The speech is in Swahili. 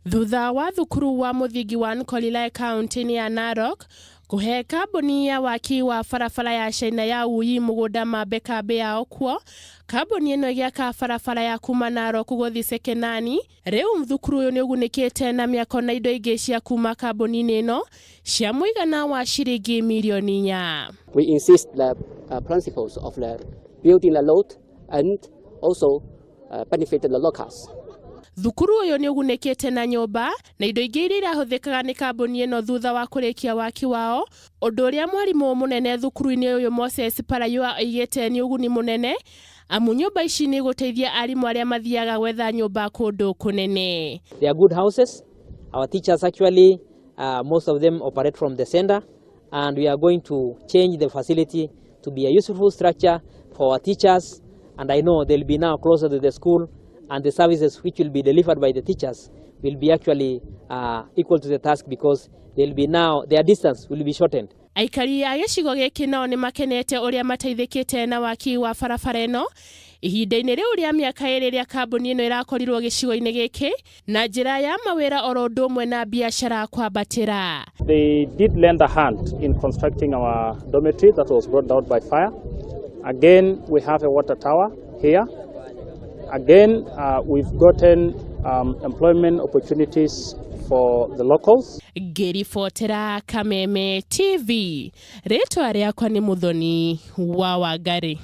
Thutha wa thukuru wa muthingi wa Nkoilale County ya Narok kuhe kambuni ya waki wa barabara ya Chaina Wu Yi mugunda mambe kambi yao kuo, kambuni ino igiaka barabara ya kuuma Narok guthii Sekenani. Riu thukuru uyu niugunikite na miako na indo ingi cia kuuma kambuni ino cia muigana wa ciringi mirioni inya. We insist the principles of the building the road and also benefit the locals. Thukuru uyu niugunikite na nyumba na indo ingi iria irahuthikaga ni kambuni ino thutha wa kurikia waki wao, undu uria mwarimu munene thukuru-ini uyu Moses Parayua igite ni uguni munene amu nyumba ici ni guteithia arimu aria mathiaga gwetha nyumba kundu kunene. They are good houses. Our teachers actually most of them operate from the center, and we are going to change the facility to be a useful structure for our teachers, and I know they'll be now closer to the school, and the services which will be delivered by the teachers will be actually equal to the task because they'll be now, their distance will be shortened. Aikari a gicigo giki no ni makenete uria mateithikite na waki wa barabara ino ihinda-ini riu ria miaka iri ria kambuni ino irakorirwo gicigo-ini giki na njira ya mawira oro ndumwe na biashara kwambatira. They did lend a hand in constructing our dormitory that was brought down by fire. Again, we have a water tower here. Again, we've gotten employment opportunities for the locals. Ngiribotera Kameme TV, ritwa riakwa ni Muthoni wa Wangari.